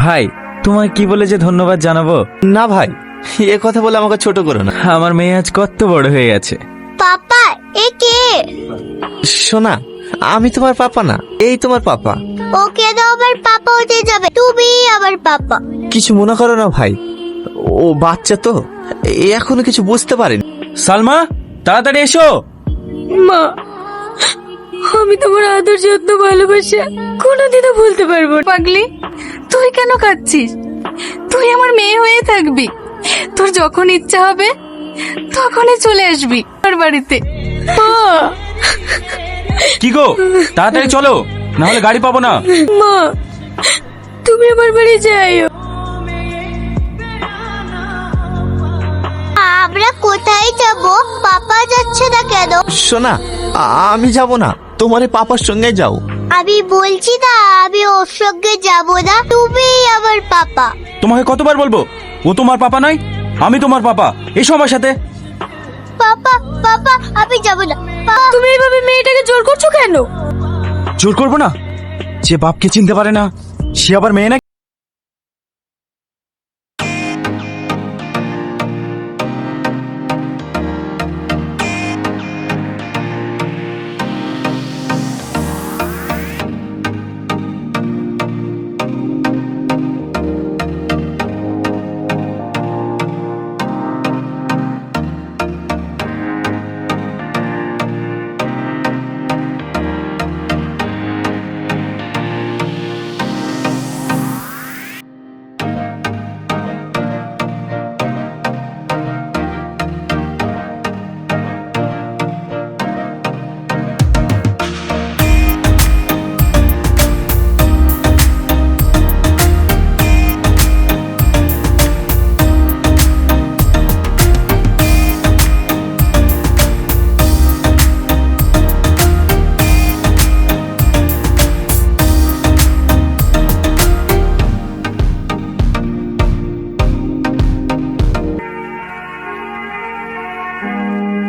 ভাই তোমায় কি বলে যে ধন্যবাদ জানাবো। না ভাই, এ কথা বলে আমাকে ছোট করো না। আমার মেয়ে আজ কত বড় হয়ে গেছে। পাপা এ কে? সোনা, আমি তোমার পাপা না, এই তোমার পাপা। ও কেন আবার পাপা হতে যাবে? তুমি আবার পাপা? কিছু মনে করো না ভাই, ও বাচ্চা তো, এখনো কিছু বুঝতে পারেনি। সালমা তাড়াতাড়ি এসো। মা, আমি তোমার আদর যত্ন ভালোবাসা কোনোদিনও ভুলতে পারবো না। পাগলি, তুই কেন কাঁদছিস? তুই আমার মেয়ে হয়ে থাকবি। তোর যখন ইচ্ছা হবে তখনই চলে আসবি আমার বাড়িতে। মা, কি গো, তাড়াতাড়ি চলো, না হলে গাড়ি পাবো না। মা, তুমি আমার বাড়ি যাইও। আমরা কোথায় যাব? পাপা যাচ্ছে না কেন? সোনা, আমি যাব না, তোমার এই পাপার সঙ্গে যাও। আমি বলছি না আমি ওর সঙ্গে যাব না, তুমি আবার পাপা। তোমাকে কতবার বলবো, ও তোমার পাপা নয়, আমি তোমার পাপা। এসো আমার সাথে। পাপা পাপা আমি যাব না। পাপা, তুমি এইভাবে মেয়েটাকে জোর করছো কেন? জোর করবো না? যে বাপকে চিনতে পারে না সে আবার মেয়ে না।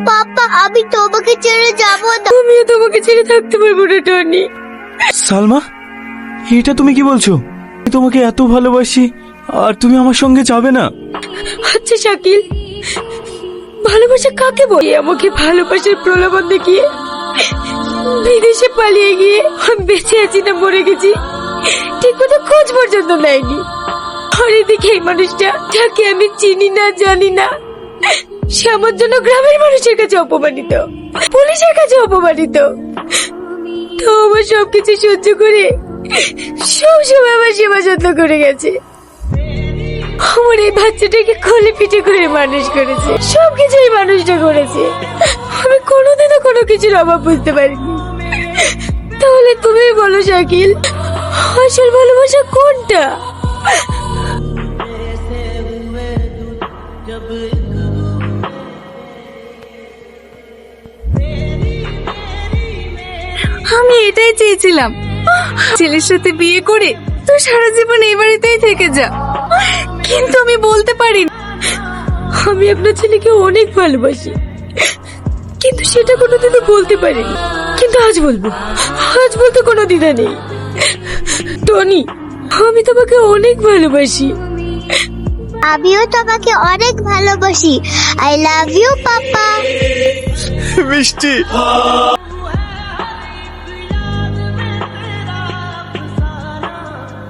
পাপা আমি তোমাকে ছেড়ে যাব না। আমিও তোমাকে ছেড়ে থাকতে পারবো না টনি। সালমা, এটা তুমি কি বলছো? আমি তোমাকে এত ভালোবাসি আর তুমি আমার সঙ্গে যাবে না? আচ্ছা শাকিল, ভালোবাসা কাকে বলে? আমাকে ভালোবাসার প্রলোভন দেখিয়ে বিদেশে পালিয়ে গিয়ে আমি বেঁচে আছি না মরে গেছি ঠিক মতো খোঁজ পর্যন্ত নেয়নি। আর এদিকে এই মানুষটা, যাকে আমি চিনি না জানি না, সে আমার জন্য গ্রামের মানুষের কাছে অপমানিত, পুলিশের কাছে অপমানিত। তো আমার সবকিছু সহ্য করে সব সময় আমার সেবা যত্ন করে গেছে। আমার এই বাচ্চাটাকে কোলে পিঠে করে মানুষ করেছে, সবকিছু এই মানুষটা করেছে। আমি কোনোদিনও কোনো কিছুর অভাব বুঝতে পারিনি। তাহলে তুমি বলো শাকিল, আসল ভালোবাসা কোনটা? আমি এটাই চেয়েছিলাম, ছেলের সাথে বিয়ে করে তো সারা জীবন এই বাড়িতেই থেকে যা। কিন্তু আমি বলতে পারি না। আমি আপনার ছেলেকে অনেক ভালোবাসি, কিন্তু সেটা কোনোদিনও বলতে পারিনি। কিন্তু আজ বলবো, আজ বলতে কোনো দ্বিধা নেই। টনি, আমি তোমাকে অনেক ভালোবাসি। আমিও তোমাকে অনেক ভালোবাসি। I love you papa. মিষ্টি।